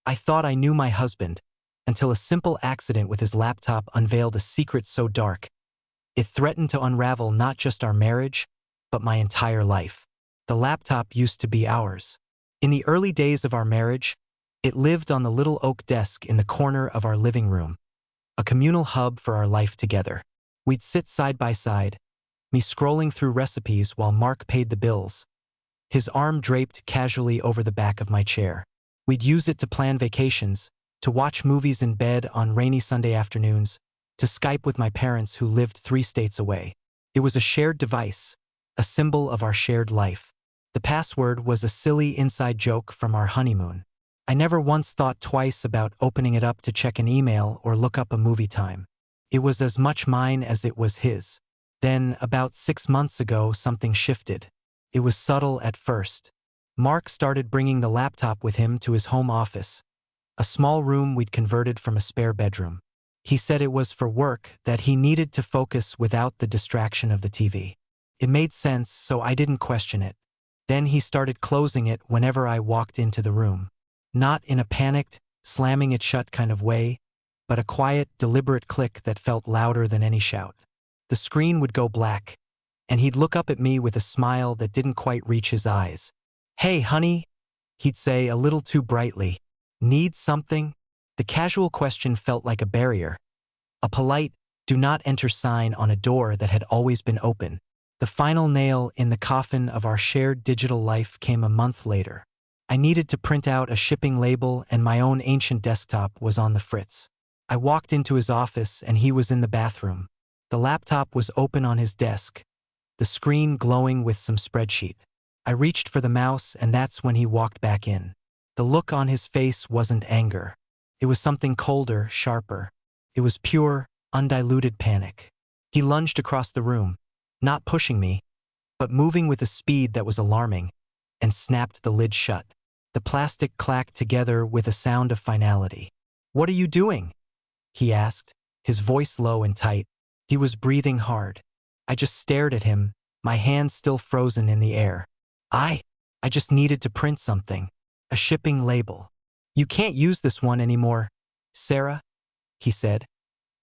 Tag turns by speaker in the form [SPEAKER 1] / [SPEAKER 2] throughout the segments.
[SPEAKER 1] I thought I knew my husband, until a simple accident with his laptop unveiled a secret so dark, it threatened to unravel not just our marriage, but my entire life. The laptop used to be ours. In the early days of our marriage, it lived on the little oak desk in the corner of our living room, a communal hub for our life together. We'd sit side by side, me scrolling through recipes while Mark paid the bills, his arm draped casually over the back of my chair. We'd use it to plan vacations, to watch movies in bed on rainy Sunday afternoons, to Skype with my parents who lived 3 states away. It was a shared device, a symbol of our shared life. The password was a silly inside joke from our honeymoon. I never once thought twice about opening it up to check an email or look up a movie time. It was as much mine as it was his. Then, about 6 months ago, something shifted. It was subtle at first. Mark started bringing the laptop with him to his home office, a small room we'd converted from a spare bedroom. He said it was for work, that he needed to focus without the distraction of the TV. It made sense, so I didn't question it. Then he started closing it whenever I walked into the room. Not in a panicked, slamming it shut kind of way, but a quiet, deliberate click that felt louder than any shout. The screen would go black, and he'd look up at me with a smile that didn't quite reach his eyes. "Hey, honey," he'd say a little too brightly. "Need something?" The casual question felt like a barrier, a polite, do not enter sign on a door that had always been open. The final nail in the coffin of our shared digital life came a month later. I needed to print out a shipping label, and my own ancient desktop was on the fritz. I walked into his office and he was in the bathroom. The laptop was open on his desk, the screen glowing with some spreadsheet. I reached for the mouse, and that's when he walked back in. The look on his face wasn't anger. It was something colder, sharper. It was pure, undiluted panic. He lunged across the room, not pushing me, but moving with a speed that was alarming, and snapped the lid shut. The plastic clacked together with a sound of finality. "What are you doing?" he asked, his voice low and tight. He was breathing hard. I just stared at him, my hands still frozen in the air. I just needed to print something. A shipping label. "You can't use this one anymore, Sarah," he said,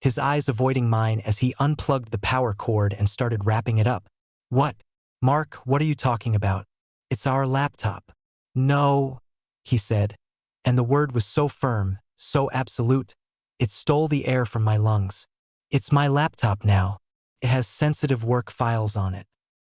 [SPEAKER 1] his eyes avoiding mine as he unplugged the power cord and started wrapping it up. "What? Mark, what are you talking about? It's our laptop." "No," he said, and the word was so firm, so absolute, it stole the air from my lungs. "It's my laptop now. It has sensitive work files on it.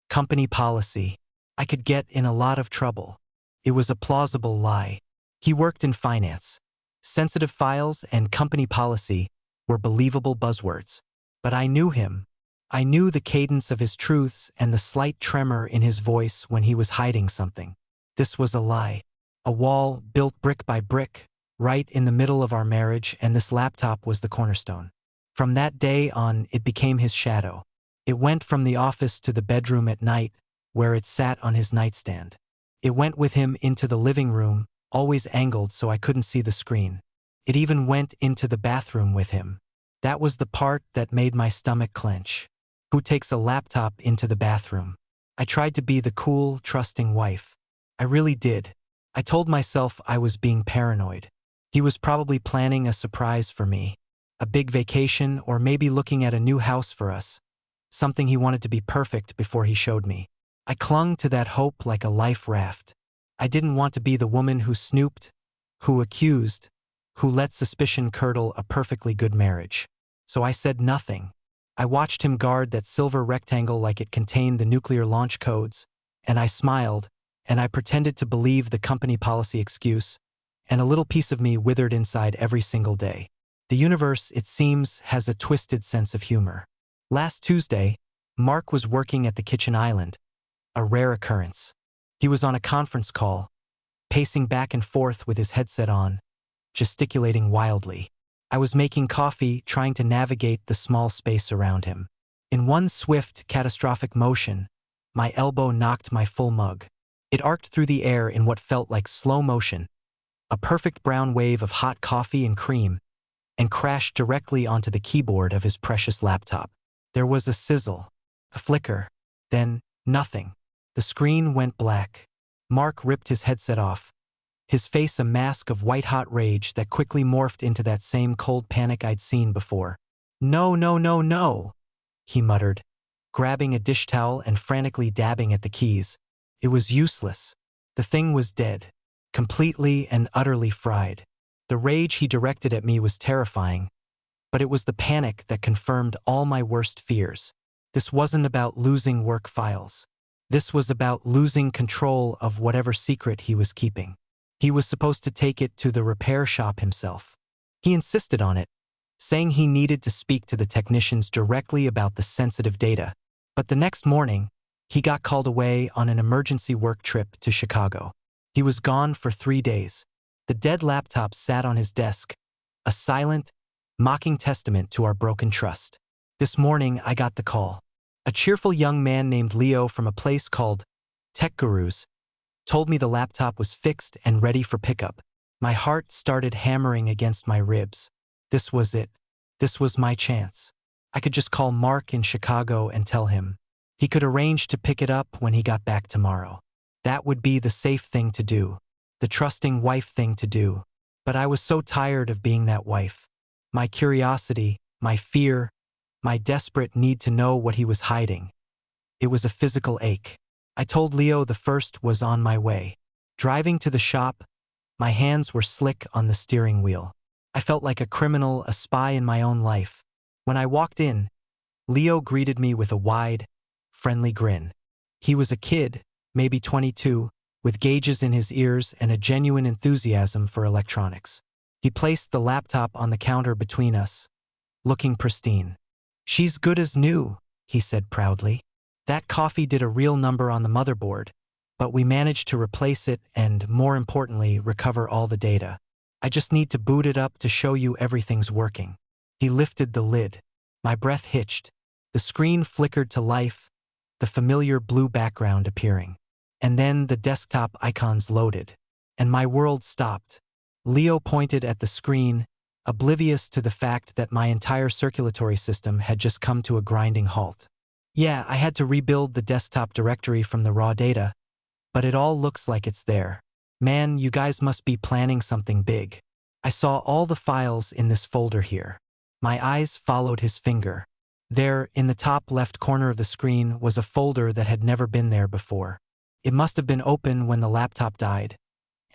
[SPEAKER 1] Company policy. I could get in a lot of trouble." It was a plausible lie. He worked in finance. Sensitive files and company policy were believable buzzwords. But I knew him. I knew the cadence of his truths and the slight tremor in his voice when he was hiding something. This was a lie. A wall built brick by brick, right in the middle of our marriage, and this laptop was the cornerstone. From that day on, it became his shadow. It went from the office to the bedroom at night, where it sat on his nightstand. It went with him into the living room, always angled so I couldn't see the screen. It even went into the bathroom with him. That was the part that made my stomach clench. Who takes a laptop into the bathroom? I tried to be the cool, trusting wife. I really did. I told myself I was being paranoid. He was probably planning a surprise for me. A big vacation, or maybe looking at a new house for us. Something he wanted to be perfect before he showed me. I clung to that hope like a life raft. I didn't want to be the woman who snooped, who accused, who let suspicion curdle a perfectly good marriage. So I said nothing. I watched him guard that silver rectangle like it contained the nuclear launch codes, and I smiled, and I pretended to believe the company policy excuse, and a little piece of me withered inside every single day. The universe, it seems, has a twisted sense of humor. Last Tuesday, Mark was working at the kitchen island, a rare occurrence. He was on a conference call, pacing back and forth with his headset on, gesticulating wildly. I was making coffee, trying to navigate the small space around him. In one swift, catastrophic motion, my elbow knocked my full mug. It arced through the air in what felt like slow motion, a perfect brown wave of hot coffee and cream, and crashed directly onto the keyboard of his precious laptop. There was a sizzle, a flicker, then nothing. The screen went black. Mark ripped his headset off, his face a mask of white-hot rage that quickly morphed into that same cold panic I'd seen before. "No, no, no, no," he muttered, grabbing a dish towel and frantically dabbing at the keys. It was useless. The thing was dead, completely and utterly fried. The rage he directed at me was terrifying, but it was the panic that confirmed all my worst fears. This wasn't about losing work files. This was about losing control of whatever secret he was keeping. He was supposed to take it to the repair shop himself. He insisted on it, saying he needed to speak to the technicians directly about the sensitive data. But the next morning, he got called away on an emergency work trip to Chicago. He was gone for 3 days. The dead laptop sat on his desk, a silent, mocking testament to our broken trust. This morning, I got the call. A cheerful young man named Leo from a place called Tech Gurus told me the laptop was fixed and ready for pickup. My heart started hammering against my ribs. This was it. This was my chance. I could just call Mark in Chicago and tell him. He could arrange to pick it up when he got back tomorrow. That would be the safe thing to do, the trusting wife thing to do. But I was so tired of being that wife. My curiosity, my fear, my desperate need to know what he was hiding. It was a physical ache. I told Leo the first was on my way. Driving to the shop, my hands were slick on the steering wheel. I felt like a criminal, a spy in my own life. When I walked in, Leo greeted me with a wide, friendly grin. He was a kid, maybe 22, with gauges in his ears and a genuine enthusiasm for electronics. He placed the laptop on the counter between us, looking pristine. "She's good as new," he said proudly. "That coffee did a real number on the motherboard, but we managed to replace it and, more importantly, recover all the data. I just need to boot it up to show you everything's working." He lifted the lid. My breath hitched. The screen flickered to life, the familiar blue background appearing. And then the desktop icons loaded, and my world stopped. Leo pointed at the screen, oblivious to the fact that my entire circulatory system had just come to a grinding halt. "Yeah, I had to rebuild the desktop directory from the raw data, but it all looks like it's there. Man, you guys must be planning something big. I saw all the files in this folder here." My eyes followed his finger. There, in the top left corner of the screen, was a folder that had never been there before. It must have been open when the laptop died,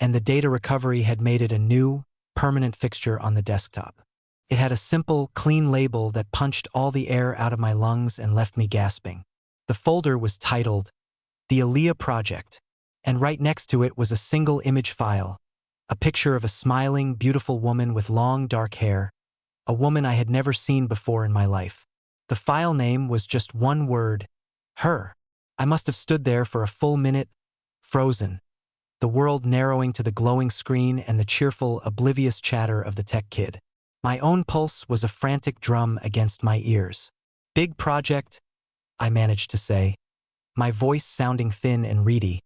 [SPEAKER 1] and the data recovery had made it a new, permanent fixture on the desktop. It had a simple, clean label that punched all the air out of my lungs and left me gasping. The folder was titled, "The Aaliyah Project," and right next to it was a single image file, a picture of a smiling, beautiful woman with long, dark hair, a woman I had never seen before in my life. The file name was just one word, her. I must have stood there for a full minute, frozen, the world narrowing to the glowing screen and the cheerful, oblivious chatter of the tech kid. My own pulse was a frantic drum against my ears. "Big project," I managed to say, my voice sounding thin and reedy,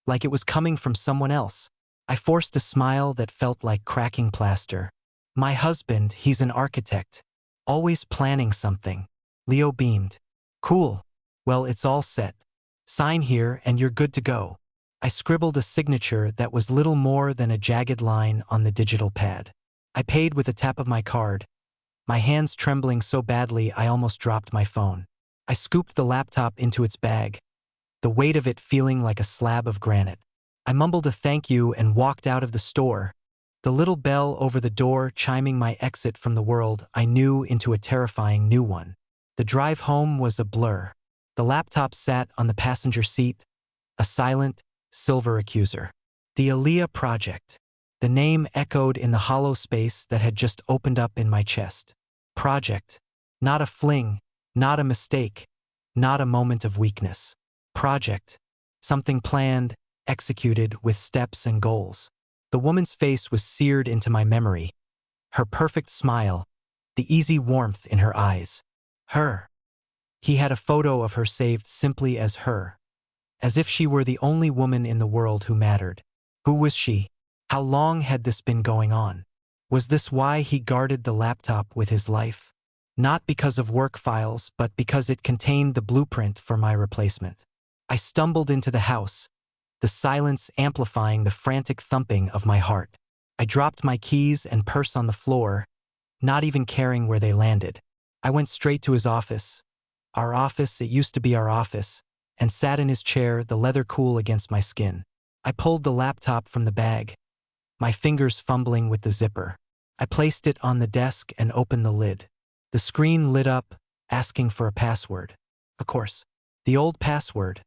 [SPEAKER 1] like it was coming from someone else. I forced a smile that felt like cracking plaster. "My husband, he's an architect. Always planning something." Leo beamed. "Cool. Well, it's all set. Sign here and you're good to go." I scribbled a signature that was little more than a jagged line on the digital pad. I paid with a tap of my card, my hands trembling so badly I almost dropped my phone. I scooped the laptop into its bag, the weight of it feeling like a slab of granite. I mumbled a thank you and walked out of the store, the little bell over the door chiming my exit from the world I knew into a terrifying new one. The drive home was a blur. The laptop sat on the passenger seat, a silent, silver accuser. The Aaliyah Project. The name echoed in the hollow space that had just opened up in my chest. Project. Not a fling, not a mistake, not a moment of weakness. Project. Something planned, executed with steps and goals. The woman's face was seared into my memory. Her perfect smile, the easy warmth in her eyes. Her. He had a photo of her saved simply as her, as if she were the only woman in the world who mattered. Who was she? How long had this been going on? Was this why he guarded the laptop with his life? Not because of work files, but because it contained the blueprint for my replacement. I stumbled into the house, the silence amplifying the frantic thumping of my heart. I dropped my keys and purse on the floor, not even caring where they landed. I went straight to his office. Our office, it used to be our office, and sat in his chair, the leather cool against my skin. I pulled the laptop from the bag, my fingers fumbling with the zipper. I placed it on the desk and opened the lid. The screen lit up, asking for a password. Of course, the old password,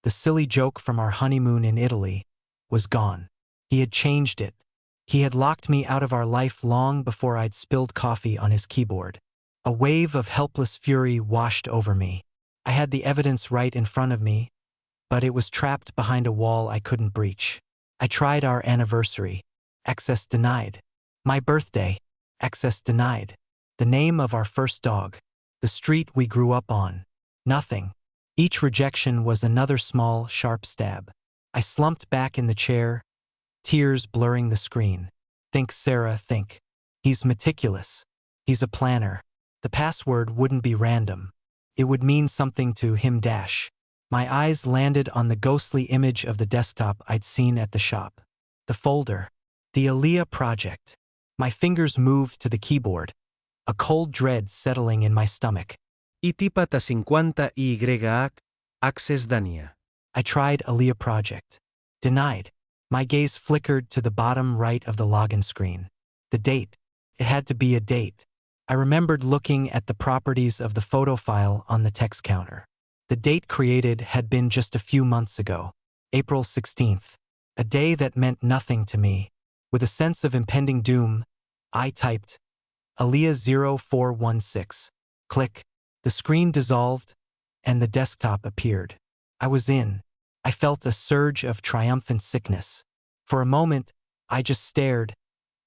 [SPEAKER 1] the silly joke from our honeymoon in Italy, was gone. He had changed it. He had locked me out of our life long before I'd spilled coffee on his keyboard. A wave of helpless fury washed over me. I had the evidence right in front of me, but it was trapped behind a wall I couldn't breach. I tried our anniversary. Access denied. My birthday. Access denied. The name of our first dog. The street we grew up on. Nothing. Each rejection was another small, sharp stab. I slumped back in the chair, tears blurring the screen. Think, Sarah, think. He's meticulous. He's a planner. The password wouldn't be random. It would mean something to him. My eyes landed on the ghostly image of the desktop I'd seen at the shop. The folder. The Aaliyah project. My fingers moved to the keyboard, a cold dread settling in my stomach.
[SPEAKER 2] Itipata 50 access dania.
[SPEAKER 1] I tried Aaliyah project. Denied. My gaze flickered to the bottom right of the login screen. The date. It had to be a date. I remembered looking at the properties of the photo file on the text counter. The date created had been just a few months ago, April 16th, a day that meant nothing to me. With a sense of impending doom, I typed, Aaliyah 0416. Click. The screen dissolved, and the desktop appeared. I was in. I felt a surge of triumphant sickness. For a moment, I just stared,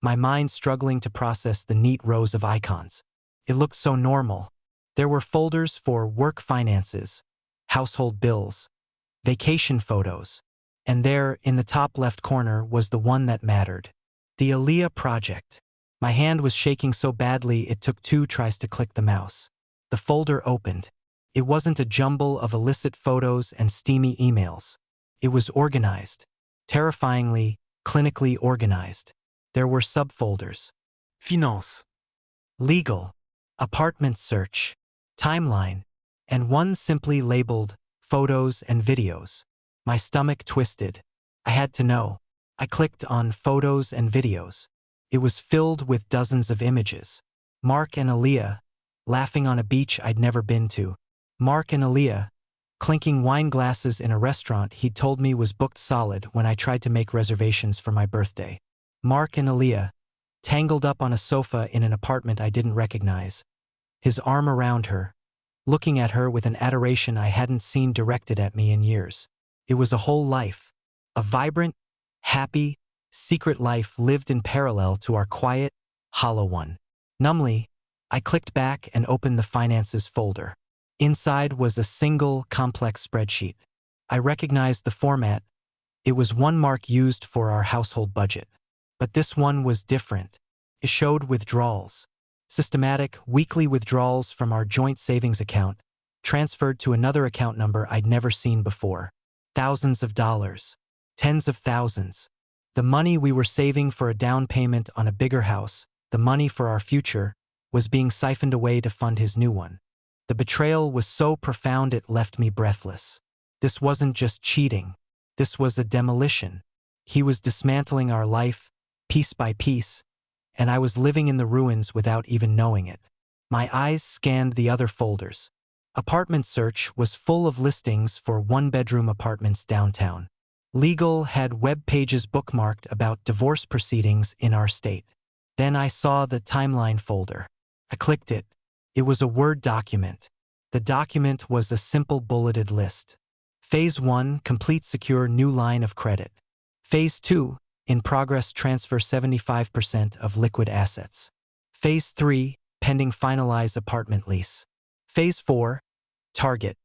[SPEAKER 1] my mind struggling to process the neat rows of icons. It looked so normal. There were folders for work finances, household bills, vacation photos, and there, in the top left corner, was the one that mattered. The Aaliyah project. My hand was shaking so badly it took 2 tries to click the mouse. The folder opened. It wasn't a jumble of illicit photos and steamy emails. It was organized. Terrifyingly, clinically organized. There were subfolders. Finance. Legal. Apartment search. Timeline. And one simply labeled Photos and Videos. My stomach twisted. I had to know. I clicked on Photos and Videos. It was filled with dozens of images. Mark and Aaliyah, laughing on a beach I'd never been to. Mark and Aaliyah, clinking wine glasses in a restaurant he'd told me was booked solid when I tried to make reservations for my birthday. Mark and Aaliyah, tangled up on a sofa in an apartment I didn't recognize. His arm around her, looking at her with an adoration I hadn't seen directed at me in years. It was a whole life. A vibrant, happy, secret life lived in parallel to our quiet, hollow one. Numbly, I clicked back and opened the finances folder. Inside was a single, complex spreadsheet. I recognized the format. It was one Mark used for our household budget. But this one was different. It showed withdrawals. Systematic, weekly withdrawals from our joint savings account, transferred to another account number I'd never seen before. Thousands of dollars. Tens of thousands. The money we were saving for a down payment on a bigger house, the money for our future, was being siphoned away to fund his new one. The betrayal was so profound it left me breathless. This wasn't just cheating. This was a demolition. He was dismantling our life, piece by piece, and I was living in the ruins without even knowing it. My eyes scanned the other folders. Apartment search was full of listings for one-bedroom apartments downtown. Legal had web pages bookmarked about divorce proceedings in our state. Then I saw the timeline folder. I clicked it. It was a Word document. The document was a simple bulleted list. Phase 1, complete secure new line of credit. Phase 2, in progress transfer 75% of liquid assets. Phase 3, pending finalize apartment lease. Phase 4, target.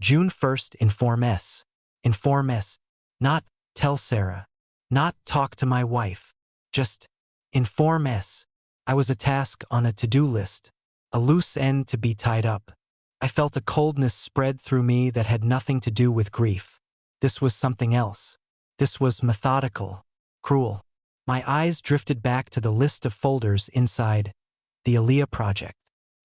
[SPEAKER 1] June 1st, Inform S. Inform S. Not tell Sarah. Not talk to my wife. Just Inform S. I was a task on a to-do list, a loose end to be tied up. I felt a coldness spread through me that had nothing to do with grief. This was something else. This was methodical, cruel. My eyes drifted back to the list of folders inside the Aaliyah project.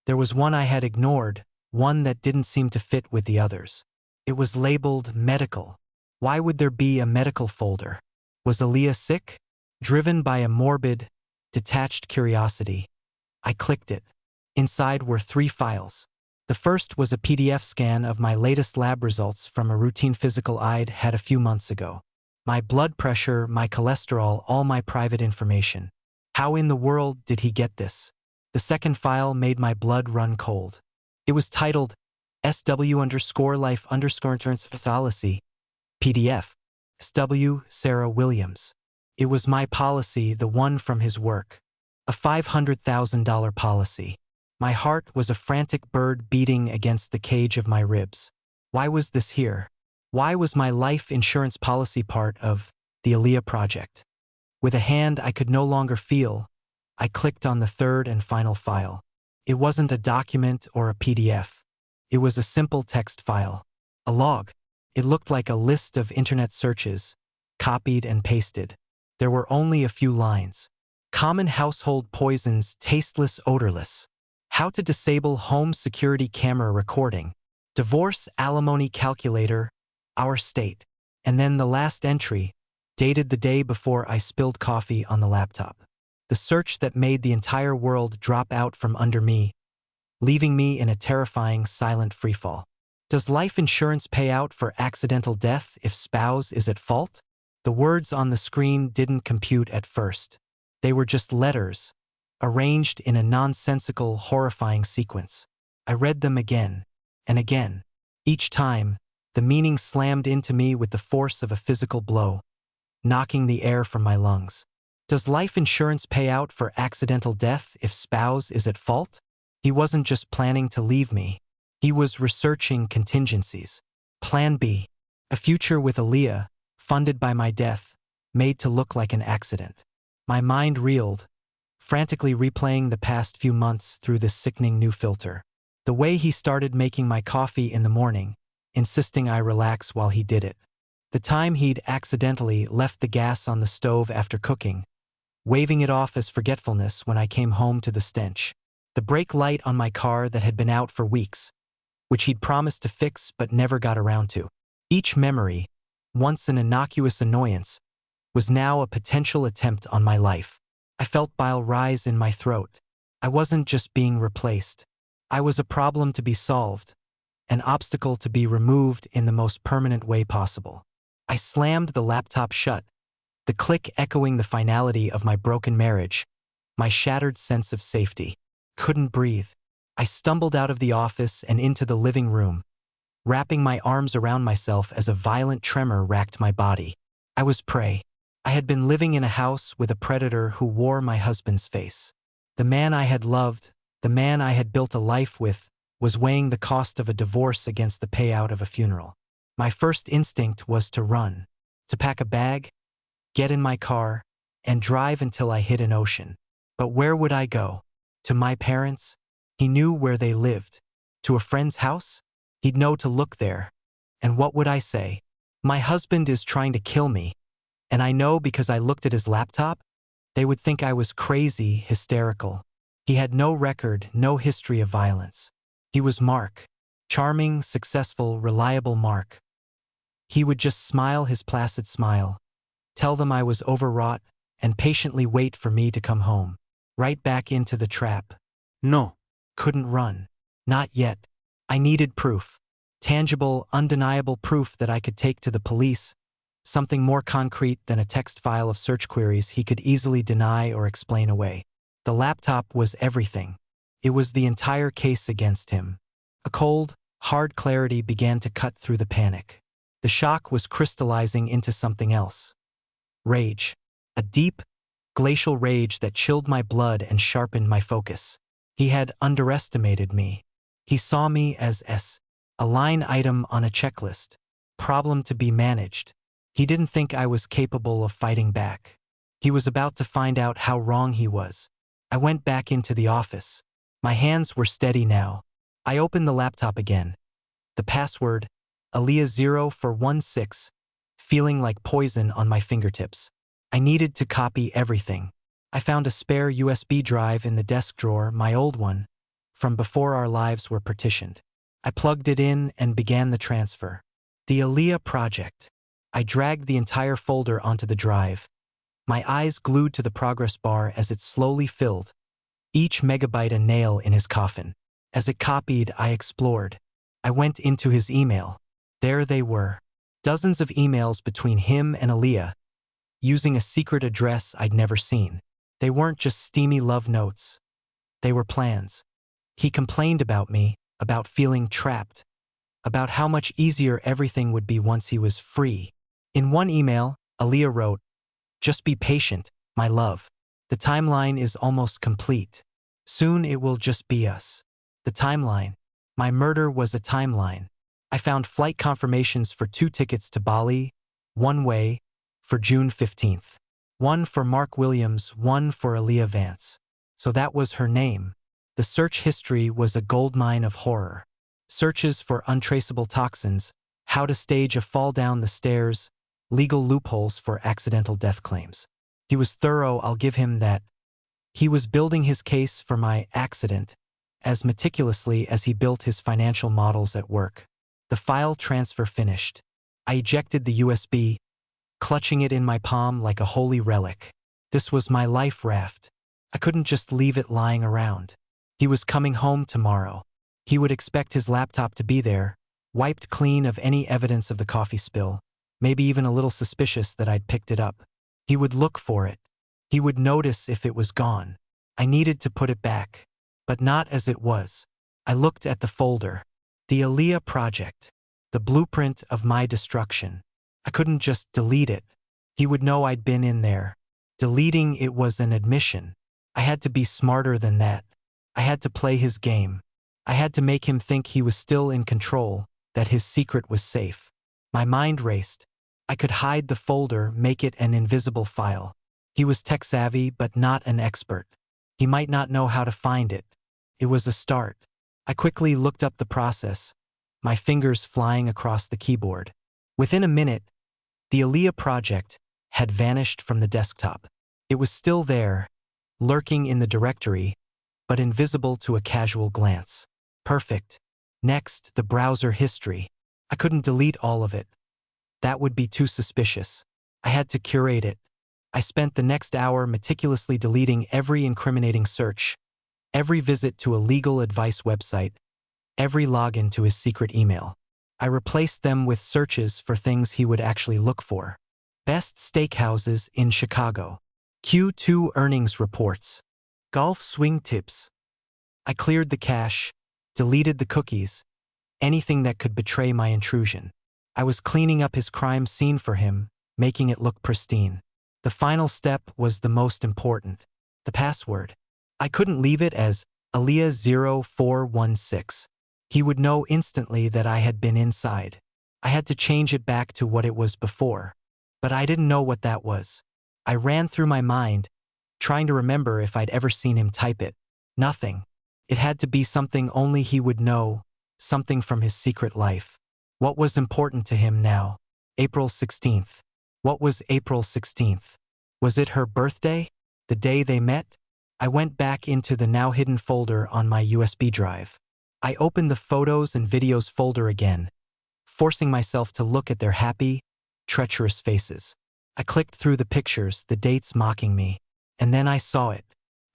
[SPEAKER 1] There was one I had ignored, one that didn't seem to fit with the others. It was labeled medical. Why would there be a medical folder? Was Aaliyah sick? Driven by a morbid, detached curiosity, I clicked it. Inside were 3 files. The first was a PDF scan of my latest lab results from a routine physical I'd had a few months ago. My blood pressure, my cholesterol, all my private information. How in the world did he get this? The second file made my blood run cold. It was titled SW_life_insurance pathology, PDF. SW Sarah Williams. It was my policy, the one from his work. A $500,000 policy. My heart was a frantic bird beating against the cage of my ribs. Why was this here? Why was my life insurance policy part of the Aaliyah project? With a hand I could no longer feel, I clicked on the third and final file. It wasn't a document or a PDF. It was a simple text file. A log. It looked like a list of internet searches, copied and pasted. There were only a few lines. Common household poisons, tasteless, odorless. How to disable home security camera recording. Divorce alimony calculator, our state. And then the last entry, dated the day before I spilled coffee on the laptop. The search that made the entire world drop out from under me, leaving me in a terrifying silent freefall. Does life insurance pay out for accidental death if spouse is at fault? The words on the screen didn't compute at first. They were just letters, arranged in a nonsensical, horrifying sequence. I read them again and again. Each time, the meaning slammed into me with the force of a physical blow, knocking the air from my lungs. Does life insurance pay out for accidental death if spouse is at fault? He wasn't just planning to leave me. He was researching contingencies. Plan B. A future with Aaliyah, funded by my death, made to look like an accident. My mind reeled, frantically replaying the past few months through this sickening new filter. The way he started making my coffee in the morning, insisting I relax while he did it. The time he'd accidentally left the gas on the stove after cooking, waving it off as forgetfulness when I came home to the stench. The brake light on my car that had been out for weeks, which he'd promised to fix but never got around to. Each memory, once an innocuous annoyance, was now a potential attempt on my life. I felt bile rise in my throat. I wasn't just being replaced. I was a problem to be solved, an obstacle to be removed in the most permanent way possible. I slammed the laptop shut, the click echoing the finality of my broken marriage, my shattered sense of safety. Couldn't breathe. I stumbled out of the office and into the living room, wrapping my arms around myself as a violent tremor racked my body. I was prey. I had been living in a house with a predator who wore my husband's face. The man I had loved, the man I had built a life with, was weighing the cost of a divorce against the payout of a funeral. My first instinct was to run, to pack a bag, get in my car, and drive until I hit an ocean. But where would I go? To my parents? He knew where they lived. To a friend's house? He'd know to look there. And what would I say? My husband is trying to kill me. And I know because I looked at his laptop, they would think I was crazy, hysterical. He had no record, no history of violence. He was Mark. Charming, successful, reliable Mark. He would just smile his placid smile, tell them I was overwrought, and patiently wait for me to come home. Right back into the trap. No. Couldn't run. Not yet. I needed proof. Tangible, undeniable proof that I could take to the police. Something more concrete than a text file of search queries he could easily deny or explain away. The laptop was everything. It was the entire case against him. A cold, hard clarity began to cut through the panic. The shock was crystallizing into something else. Rage. A deep, glacial rage that chilled my blood and sharpened my focus. He had underestimated me. He saw me as a line item on a checklist, problem to be managed. He didn't think I was capable of fighting back. He was about to find out how wrong he was. I went back into the office. My hands were steady now. I opened the laptop again. The password, Aaliyah 0 for 16, feeling like poison on my fingertips. I needed to copy everything. I found a spare USB drive in the desk drawer, my old one, from before our lives were partitioned. I plugged it in and began the transfer. The Aaliyah Project. I dragged the entire folder onto the drive, my eyes glued to the progress bar as it slowly filled, each megabyte a nail in his coffin. As it copied, I explored. I went into his email. There they were. Dozens of emails between him and Aaliyah, using a secret address I'd never seen. They weren't just steamy love notes. They were plans. He complained about me, about feeling trapped, about how much easier everything would be once he was free. In one email, Aaliyah wrote, "Just be patient, my love. The timeline is almost complete. Soon it will just be us." The timeline. My murder was a timeline. I found flight confirmations for 2 tickets to Bali, one way, for June 15th. One for Mark Williams, one for Aaliyah Vance. So that was her name. The search history was a goldmine of horror. Searches for untraceable toxins, how to stage a fall down the stairs, legal loopholes for accidental death claims. He was thorough, I'll give him that. He was building his case for my accident as meticulously as he built his financial models at work. The file transfer finished. I ejected the USB, clutching it in my palm like a holy relic. This was my life raft. I couldn't just leave it lying around. He was coming home tomorrow. He would expect his laptop to be there, wiped clean of any evidence of the coffee spill, maybe even a little suspicious that I'd picked it up. He would look for it. He would notice if it was gone. I needed to put it back, but not as it was. I looked at the folder. The Aaliyah Project. The blueprint of my destruction. I couldn't just delete it. He would know I'd been in there. Deleting it was an admission. I had to be smarter than that. I had to play his game. I had to make him think he was still in control, that his secret was safe. My mind raced. I could hide the folder, make it an invisible file. He was tech-savvy, but not an expert. He might not know how to find it. It was a start. I quickly looked up the process, my fingers flying across the keyboard. Within a minute, the Aaliyah Project had vanished from the desktop. It was still there, lurking in the directory, but invisible to a casual glance. Perfect. Next, the browser history. I couldn't delete all of it. That would be too suspicious. I had to curate it. I spent the next hour meticulously deleting every incriminating search, every visit to a legal advice website, every login to his secret email. I replaced them with searches for things he would actually look for. Best steakhouses in Chicago. Q2 earnings reports. Golf swing tips. I cleared the cache, deleted the cookies, anything that could betray my intrusion. I was cleaning up his crime scene for him, making it look pristine. The final step was the most important. The password. I couldn't leave it as Aaliyah0416. He would know instantly that I had been inside. I had to change it back to what it was before. But I didn't know what that was. I ran through my mind, trying to remember if I'd ever seen him type it. Nothing. It had to be something only he would know, something from his secret life. What was important to him now? April 16th. What was April 16th? Was it her birthday? The day they met? I went back into the now hidden folder on my USB drive. I opened the photos and videos folder again, forcing myself to look at their happy, treacherous faces. I clicked through the pictures, the dates mocking me, and then I saw it.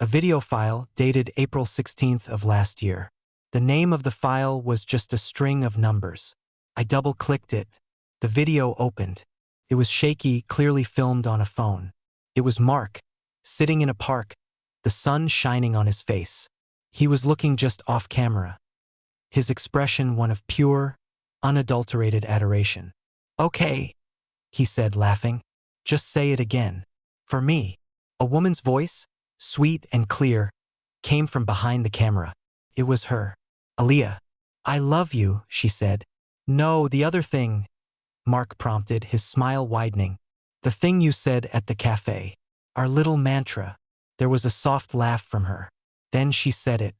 [SPEAKER 1] A video file dated April 16th of last year. The name of the file was just a string of numbers. I double-clicked it. The video opened. It was shaky, clearly filmed on a phone. It was Mark, sitting in a park, the sun shining on his face. He was looking just off camera, his expression one of pure, unadulterated adoration. "Okay," he said, laughing. "Just say it again." For me, a woman's voice, sweet and clear, came from behind the camera. It was her. "Aaliyah, I love you," she said. "No, the other thing," Mark prompted, his smile widening. "The thing you said at the cafe. Our little mantra." There was a soft laugh from her. Then she said it.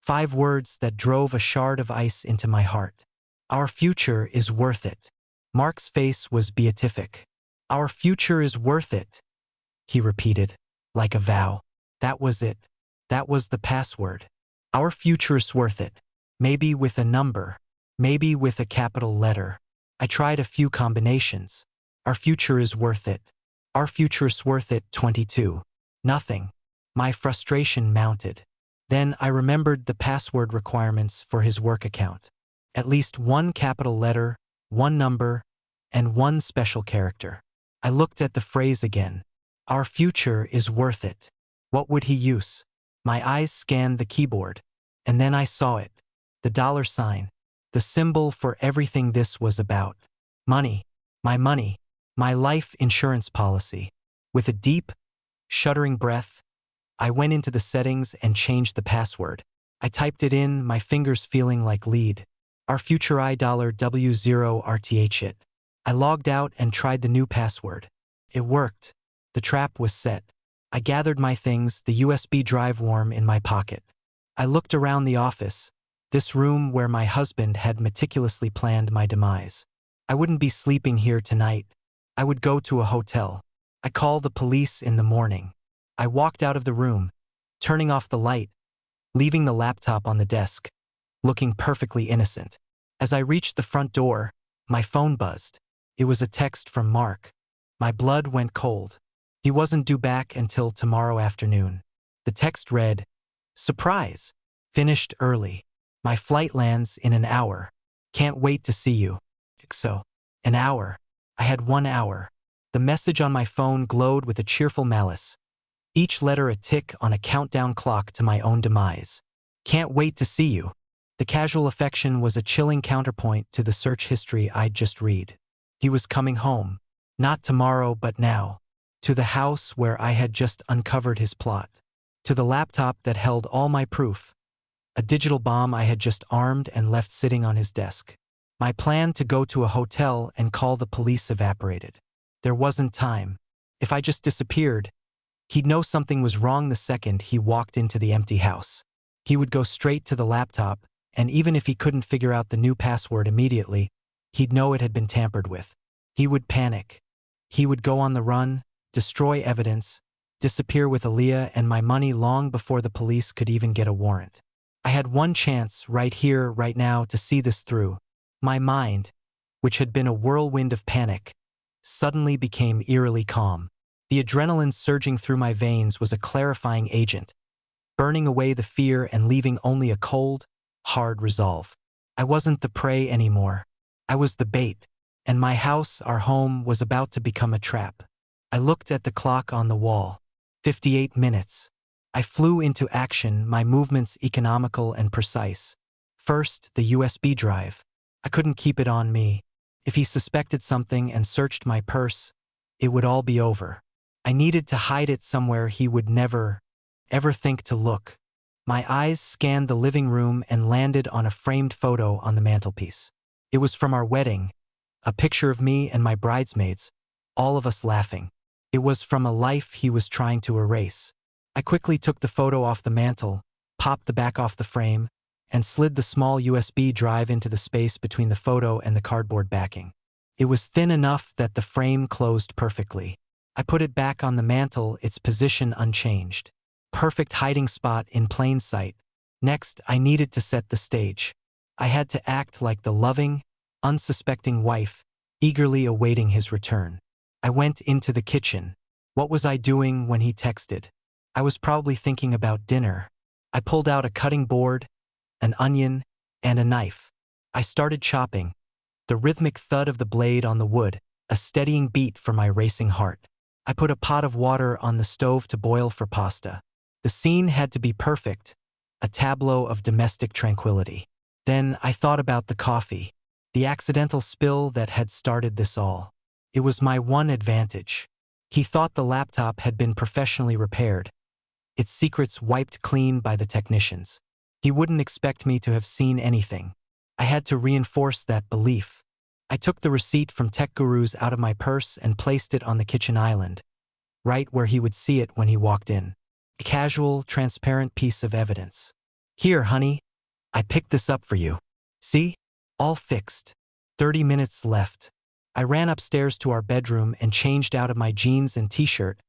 [SPEAKER 1] 5 words that drove a shard of ice into my heart. "Our future is worth it." Mark's face was beatific. "Our future is worth it," he repeated, like a vow. That was it. That was the password. Our future is worth it. Maybe with a number. Maybe with a capital letter. I tried a few combinations. Our future is worth it. Our future is worth it, 22. Nothing. My frustration mounted. Then I remembered the password requirements for his work account. At least one capital letter, one number, and one special character. I looked at the phrase again. Our future is worth it. What would he use? My eyes scanned the keyboard, and then I saw it. The $sign. The symbol for everything this was about. Money. My life insurance policy. With a deep, shuddering breath, I went into the settings and changed the password. I typed it in, my fingers feeling like lead. Our future $W0RTH it. I logged out and tried the new password. It worked. The trap was set. I gathered my things, the USB drive warm in my pocket. I looked around the office, this room where my husband had meticulously planned my demise. I wouldn't be sleeping here tonight. I would go to a hotel. I called the police in the morning. I walked out of the room, turning off the light, leaving the laptop on the desk, looking perfectly innocent. As I reached the front door, my phone buzzed. It was a text from Mark. My blood went cold. He wasn't due back until tomorrow afternoon. The text read, "Surprise! Finished early. My flight lands in an hour. Can't wait to see you." So, an hour. I had 1 hour. The message on my phone glowed with a cheerful malice. Each letter a tick on a countdown clock to my own demise. Can't wait to see you. The casual affection was a chilling counterpoint to the search history I'd just read. He was coming home. Not tomorrow, but now. To the house where I had just uncovered his plot. To the laptop that held all my proof. A digital bomb I had just armed and left sitting on his desk. My plan to go to a hotel and call the police evaporated. There wasn't time. If I just disappeared, he'd know something was wrong the second he walked into the empty house. He would go straight to the laptop, and even if he couldn't figure out the new password immediately, he'd know it had been tampered with. He would panic. He would go on the run, destroy evidence, disappear with Aaliyah and my money long before the police could even get a warrant. I had one chance right here, right now, to see this through. My mind, which had been a whirlwind of panic, suddenly became eerily calm. The adrenaline surging through my veins was a clarifying agent, burning away the fear and leaving only a cold, hard resolve. I wasn't the prey anymore. I was the bait, and my house, our home, was about to become a trap. I looked at the clock on the wall. 58 minutes. I flew into action, my movements economical and precise. First, the USB drive. I couldn't keep it on me. If he suspected something and searched my purse, it would all be over. I needed to hide it somewhere he would never, ever think to look. My eyes scanned the living room and landed on a framed photo on the mantelpiece. It was from our wedding, a picture of me and my bridesmaids, all of us laughing. It was from a life he was trying to erase. I quickly took the photo off the mantel, popped the back off the frame, and slid the small USB drive into the space between the photo and the cardboard backing. It was thin enough that the frame closed perfectly. I put it back on the mantel, its position unchanged. Perfect hiding spot in plain sight. Next, I needed to set the stage. I had to act like the loving, unsuspecting wife, eagerly awaiting his return. I went into the kitchen. What was I doing when he texted? I was probably thinking about dinner. I pulled out a cutting board, an onion, and a knife. I started chopping. The rhythmic thud of the blade on the wood, a steadying beat for my racing heart. I put a pot of water on the stove to boil for pasta. The scene had to be perfect, a tableau of domestic tranquility. Then I thought about the coffee, the accidental spill that had started this all. It was my one advantage. He thought the laptop had been professionally repaired, its secrets wiped clean by the technicians. He wouldn't expect me to have seen anything. I had to reinforce that belief. I took the receipt from Tech Gurus out of my purse and placed it on the kitchen island, right where he would see it when he walked in. A casual, transparent piece of evidence. "Here, honey. I picked this up for you. See? All fixed. 30 minutes left. I ran upstairs to our bedroom and changed out of my jeans and t-shirt,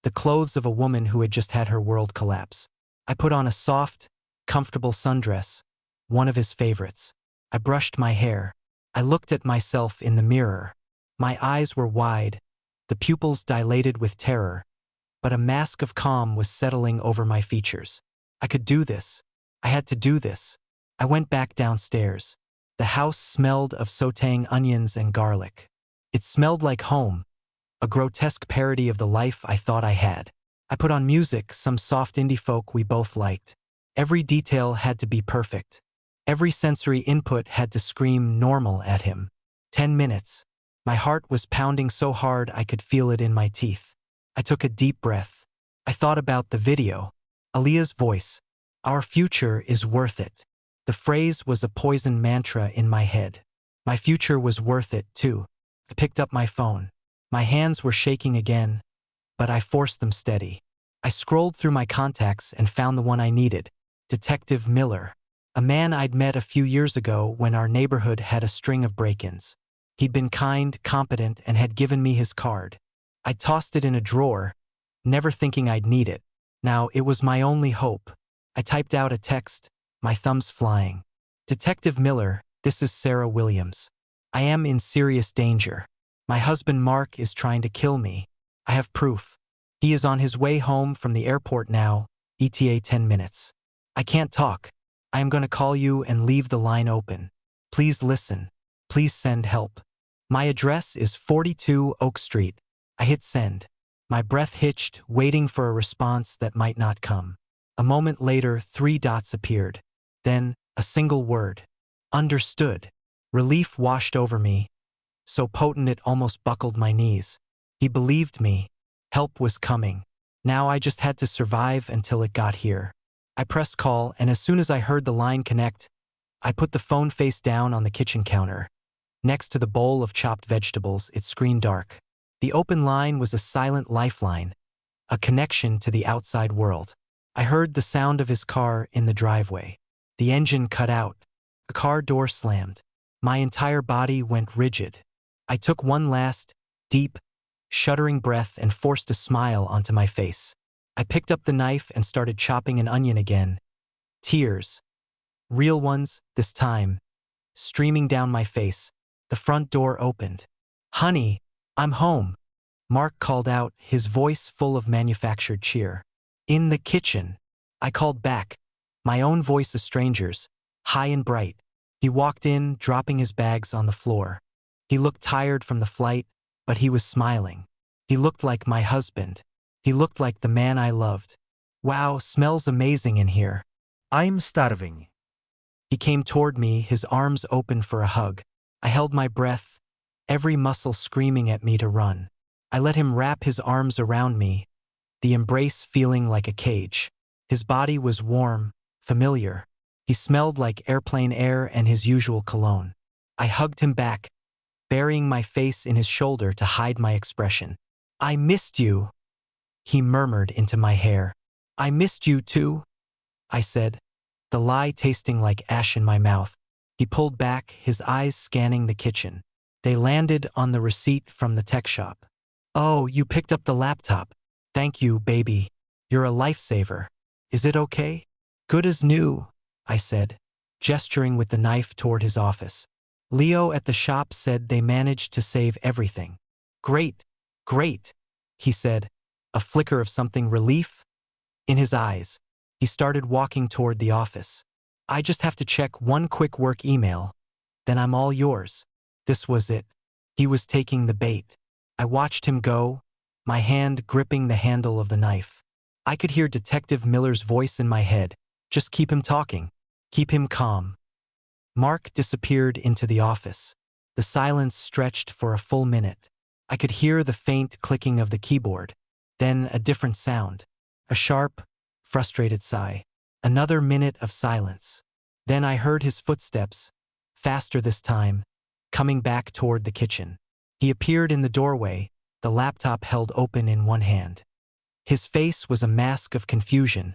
[SPEAKER 1] the clothes of a woman who had just had her world collapse. I put on a soft, comfortable sundress, one of his favorites. I brushed my hair. I looked at myself in the mirror. My eyes were wide, the pupils dilated with terror, but a mask of calm was settling over my features. I could do this. I had to do this. I went back downstairs. The house smelled of sautéing onions and garlic. It smelled like home, a grotesque parody of the life I thought I had. I put on music, some soft indie folk we both liked. Every detail had to be perfect. Every sensory input had to scream normal at him. 10 minutes. My heart was pounding so hard I could feel it in my teeth. I took a deep breath. I thought about the video. Aaliyah's voice. Our future is worth it. The phrase was a poison mantra in my head. My future was worth it, too. I picked up my phone. My hands were shaking again, but I forced them steady. I scrolled through my contacts and found the one I needed. Detective Miller. A man I'd met a few years ago when our neighborhood had a string of break-ins. He'd been kind, competent, and had given me his card. I tossed it in a drawer, never thinking I'd need it. Now it was my only hope. I typed out a text, my thumbs flying. Detective Miller, this is Sarah Williams. I am in serious danger. My husband Mark is trying to kill me. I have proof. He is on his way home from the airport now, ETA 10 minutes. I can't talk. I am going to call you and leave the line open. Please listen. Please send help. My address is 42 Oak Street. I hit send. My breath hitched, waiting for a response that might not come. A moment later, 3 dots appeared. Then, a single word. Understood. Relief washed over me, so potent it almost buckled my knees. He believed me. Help was coming. Now I just had to survive until it got here. I pressed call, and as soon as I heard the line connect, I put the phone face down on the kitchen counter. Next to the bowl of chopped vegetables, it screened dark. The open line was a silent lifeline, a connection to the outside world. I heard the sound of his car in the driveway. The engine cut out. The car door slammed. My entire body went rigid. I took one last, deep, shuddering breath and forced a smile onto my face. I picked up the knife and started chopping an onion again. Tears, real ones this time, streaming down my face. The front door opened. "Honey, I'm home," Mark called out, his voice full of manufactured cheer. "In the kitchen." I called back, my own voice a stranger's, high and bright. He walked in, dropping his bags on the floor. He looked tired from the flight, but he was smiling. He looked like my husband. He looked like the man I loved. "Wow, smells amazing in here."
[SPEAKER 2] I'm starving.
[SPEAKER 1] He came toward me, his arms open for a hug. I held my breath, every muscle screaming at me to run. I let him wrap his arms around me, the embrace feeling like a cage. His body was warm, familiar. He smelled like airplane air and his usual cologne. I hugged him back, burying my face in his shoulder to hide my expression. "I missed you," he murmured into my hair. "I missed you too," I said, the lie tasting like ash in my mouth. He pulled back, his eyes scanning the kitchen. They landed on the receipt from the tech shop. "Oh, you picked up the laptop. Thank you, baby. You're a lifesaver. Is it okay?" "Good as new," I said, gesturing with the knife toward his office. "Leo at the shop said they managed to save everything." "Great, great," he said, a flicker of something relief in his eyes. He started walking toward the office. "I just have to check one quick work email, then I'm all yours." This was it. He was taking the bait. I watched him go, my hand gripping the handle of the knife. I could hear Detective Miller's voice in my head. "Just keep him talking. Keep him calm." Mark disappeared into the office. The silence stretched for a full minute. I could hear the faint clicking of the keyboard. Then a different sound. A sharp, frustrated sigh. Another minute of silence. Then I heard his footsteps, faster this time, coming back toward the kitchen. He appeared in the doorway, the laptop held open in one hand. His face was a mask of confusion,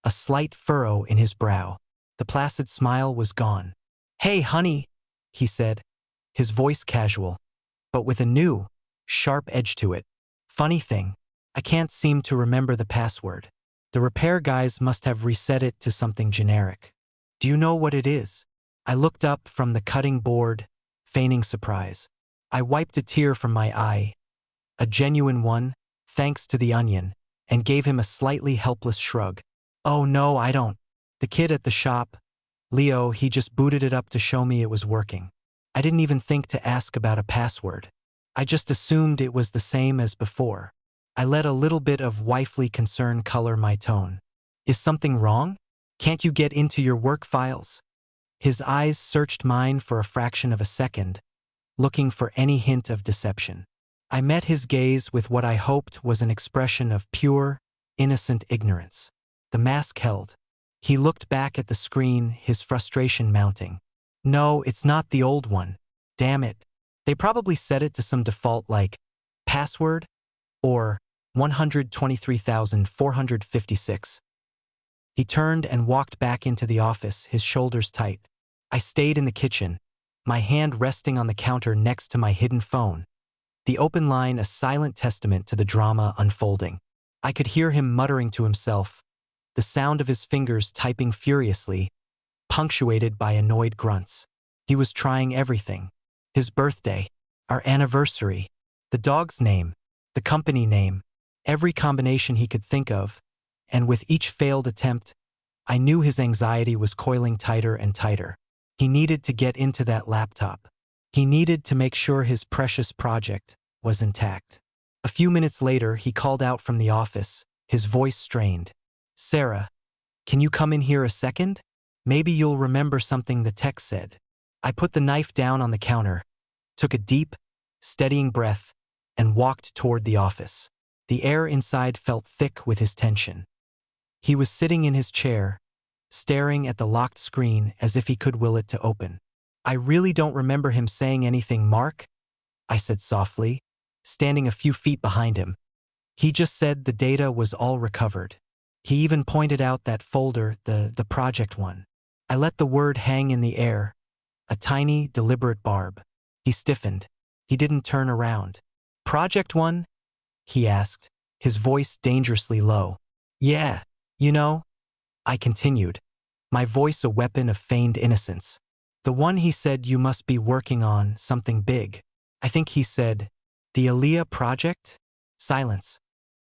[SPEAKER 1] a slight furrow in his brow. The placid smile was gone. "Hey, honey," he said, his voice casual. but with a new, sharp edge to it. Funny thing, I can't seem to remember the password. The repair guys must have reset it to something generic. Do you know what it is? I looked up from the cutting board, feigning surprise. I wiped a tear from my eye, a genuine one, thanks to the onion, and gave him a slightly helpless shrug. Oh no, I don't. The kid at the shop, Leo, he just booted it up to show me it was working. I didn't even think to ask about a password. I just assumed it was the same as before. I let a little bit of wifely concern color my tone. Is something wrong? Can't you get into your work files? His eyes searched mine for a fraction of a second, looking for any hint of deception. I met his gaze with what I hoped was an expression of pure, innocent ignorance. The mask held. He looked back at the screen, his frustration mounting. No, it's not the old one. Damn it. They probably set it to some default like password or 123,456. He turned and walked back into the office, his shoulders tight. I stayed in the kitchen, my hand resting on the counter next to my hidden phone, the open line a silent testament to the drama unfolding. I could hear him muttering to himself, the sound of his fingers typing furiously, punctuated by annoyed grunts. He was trying everything. His birthday, our anniversary, the dog's name, the company name, every combination he could think of, and with each failed attempt, I knew his anxiety was coiling tighter and tighter. He needed to get into that laptop. He needed to make sure his precious project was intact. A few minutes later, he called out from the office, his voice strained. Sarah, can you come in here a second? Maybe you'll remember something the text said. I put the knife down on the counter, took a deep, steadying breath, and walked toward the office. The air inside felt thick with his tension. He was sitting in his chair, staring at the locked screen as if he could will it to open. I really don't remember him saying anything, Mark, I said softly, standing a few feet behind him. He just said the data was all recovered. He even pointed out that folder, the project one. I let the word hang in the air, a tiny, deliberate barb. He stiffened. He didn't turn around. Project one? He asked, his voice dangerously low. Yeah, you know, I continued, my voice a weapon of feigned innocence. The one he said you must be working on, something big. I think he said, the Aaliyah project? Silence.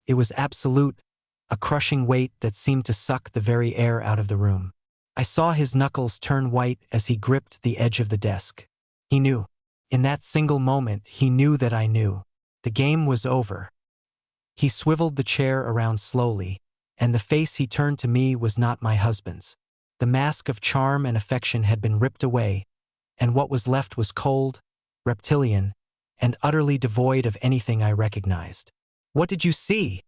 [SPEAKER 1] It was absolute, a crushing weight that seemed to suck the very air out of the room. I saw his knuckles turn white as he gripped the edge of the desk. He knew. In that single moment, he knew that I knew. The game was over. He swiveled the chair around slowly, and the face he turned to me was not my husband's. The mask of charm and affection had been ripped away, and what was left was cold, reptilian, and utterly devoid of anything I recognized. What did you see?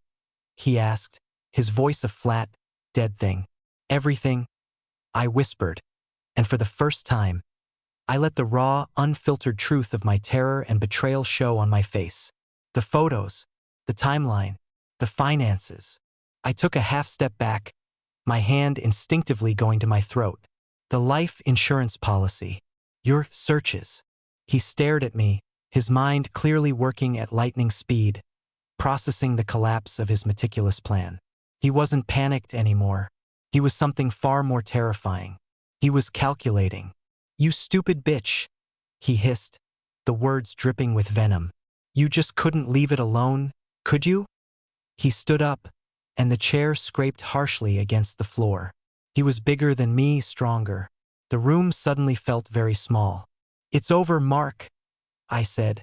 [SPEAKER 1] He asked, his voice a flat, dead thing. Everything, I whispered, and for the first time, I let the raw, unfiltered truth of my terror and betrayal show on my face. The photos, the timeline, the finances. I took a half step back, my hand instinctively going to my throat. The life insurance policy. Your searches. He stared at me, his mind clearly working at lightning speed, processing the collapse of his meticulous plan. He wasn't panicked anymore. He was something far more terrifying. He was calculating. You stupid bitch, he hissed, the words dripping with venom. You just couldn't leave it alone, could you? He stood up, and the chair scraped harshly against the floor. He was bigger than me, stronger. The room suddenly felt very small. It's over, Mark, I said,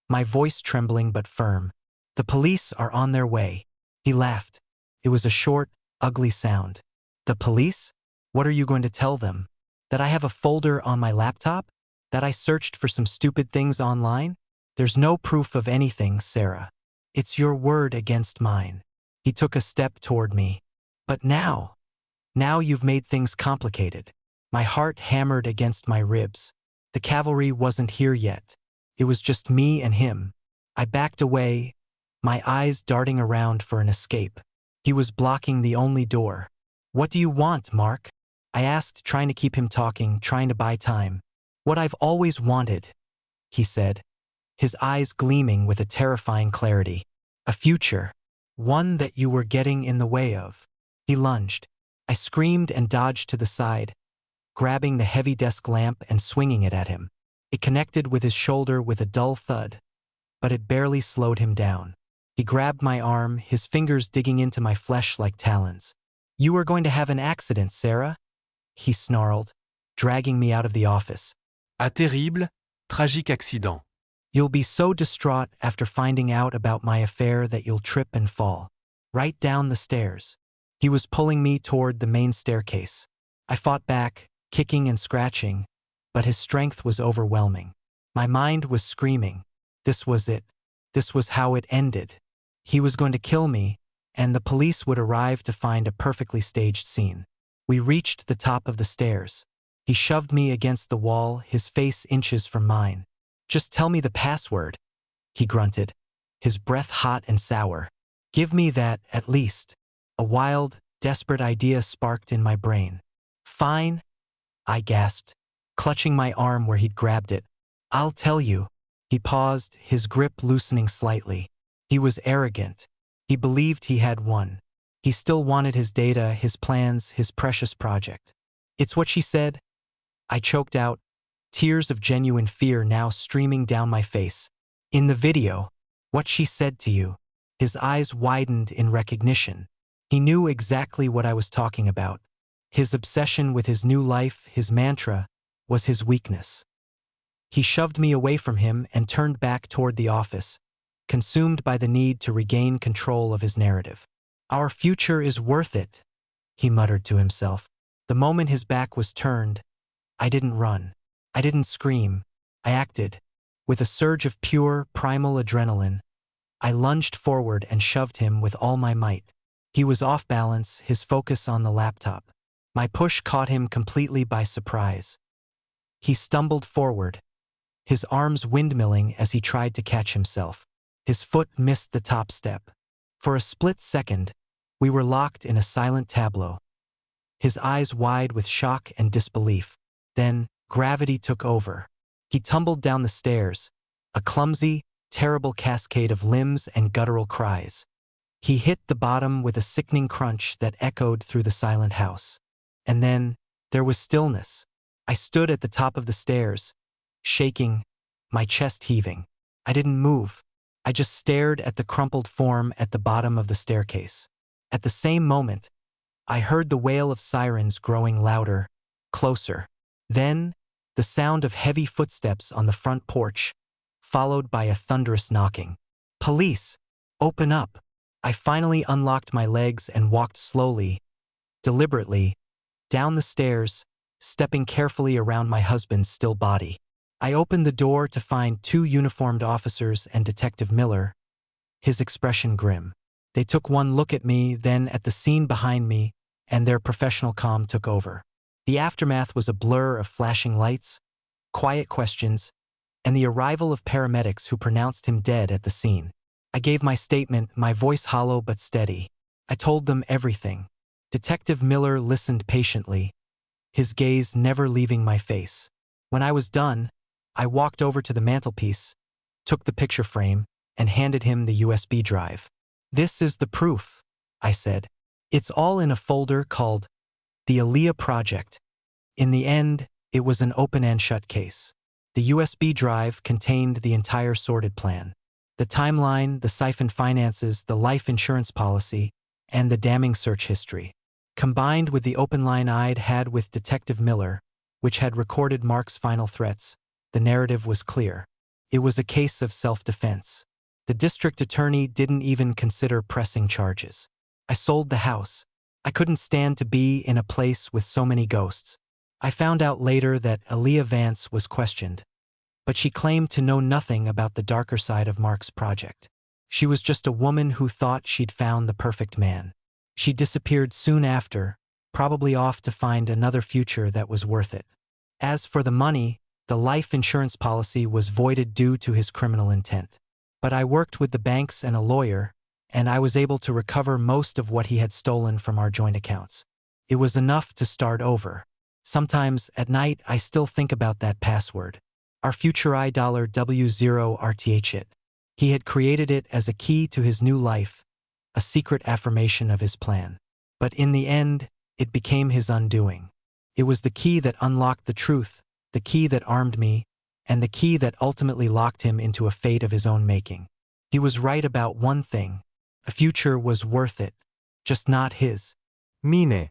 [SPEAKER 1] my voice trembling but firm. The police are on their way. He laughed. It was a short, ugly sound. The police? What are you going to tell them? That I have a folder on my laptop? That I searched for some stupid things online? There's no proof of anything, Sarah. It's your word against mine. He took a step toward me. But now you've made things complicated. My heart hammered against my ribs. The cavalry wasn't here yet. It was just me and him. I backed away, my eyes darting around for an escape. He was blocking the only door. What do you want, Mark? I asked, trying to keep him talking, trying to buy time. What I've always wanted, he said. his eyes gleaming with a terrifying clarity. A future. One that you were getting in the way of. He lunged. I screamed and dodged to the side, grabbing the heavy desk lamp and swinging it at him. It connected with his shoulder with a dull thud, but it barely slowed him down. He grabbed my arm, his fingers digging into my flesh like talons. "You are going to have an accident, Sarah," he snarled, dragging me out of the office.
[SPEAKER 3] Ah terrible, tragique accident.
[SPEAKER 1] "You'll be so distraught after finding out about my affair that you'll trip and fall. Right down the stairs." He was pulling me toward the main staircase. I fought back, kicking and scratching, but his strength was overwhelming. My mind was screaming. This was it. This was how it ended. He was going to kill me, and the police would arrive to find a perfectly staged scene. We reached the top of the stairs. He shoved me against the wall, his face inches from mine. "Just tell me the password," he grunted, his breath hot and sour. "Give me that, at least." A wild, desperate idea sparked in my brain. "Fine," I gasped, clutching my arm where he'd grabbed it. "I'll tell you." He paused, his grip loosening slightly. He was arrogant. He believed he had won. He still wanted his data, his plans, his precious project. "It's what she said," I choked out, tears of genuine fear now streaming down my face. "In the video, what she said to you." His eyes widened in recognition. He knew exactly what I was talking about. His obsession with his new life, his mantra, was his weakness. He shoved me away from him and turned back toward the office, consumed by the need to regain control of his narrative. "Our future is worth it," he muttered to himself. The moment his back was turned, I didn't run. I didn't scream. I acted. With a surge of pure, primal adrenaline, I lunged forward and shoved him with all my might. He was off balance, his focus on the laptop. My push caught him completely by surprise. He stumbled forward, his arms windmilling as he tried to catch himself. His foot missed the top step. For a split second, we were locked in a silent tableau, his eyes wide with shock and disbelief. Then, gravity took over. He tumbled down the stairs, a clumsy, terrible cascade of limbs and guttural cries. He hit the bottom with a sickening crunch that echoed through the silent house. And then, there was stillness. I stood at the top of the stairs, shaking, my chest heaving. I didn't move. I just stared at the crumpled form at the bottom of the staircase. At the same moment, I heard the wail of sirens growing louder, closer. Then, the sound of heavy footsteps on the front porch, followed by a thunderous knocking. "Police! Open up!" I finally unlocked my legs and walked slowly, deliberately, down the stairs, stepping carefully around my husband's still body. I opened the door to find two uniformed officers and Detective Miller, his expression grim. They took one look at me, then at the scene behind me, and their professional calm took over. The aftermath was a blur of flashing lights, quiet questions, and the arrival of paramedics who pronounced him dead at the scene. I gave my statement, my voice hollow but steady. I told them everything. Detective Miller listened patiently, his gaze never leaving my face. When I was done, I walked over to the mantelpiece, took the picture frame, and handed him the USB drive. "This is the proof," I said. "It's all in a folder called The Aaliyah Project." In the end, it was an open-and-shut case. The USB drive contained the entire sordid plan. The timeline, the siphoned finances, the life insurance policy, and the damning search history. Combined with the open line I'd had with Detective Miller, which had recorded Mark's final threats, the narrative was clear. It was a case of self-defense. The district attorney didn't even consider pressing charges. I sold the house. I couldn't stand to be in a place with so many ghosts. I found out later that Aaliyah Vance was questioned, but she claimed to know nothing about the darker side of Mark's project. She was just a woman who thought she'd found the perfect man. She disappeared soon after, probably off to find another future that was worth it. As for the money, the life insurance policy was voided due to his criminal intent. But I worked with the banks and a lawyer, and I was able to recover most of what he had stolen from our joint accounts. It was enough to start over. Sometimes, at night, I still think about that password. Our future $W0RTH it. He had created it as a key to his new life, a secret affirmation of his plan. But in the end, it became his undoing. It was the key that unlocked the truth, the key that armed me, and the key that ultimately locked him into a fate of his own making. He was right about one thing. A future was worth it, just not his.
[SPEAKER 2] Mine,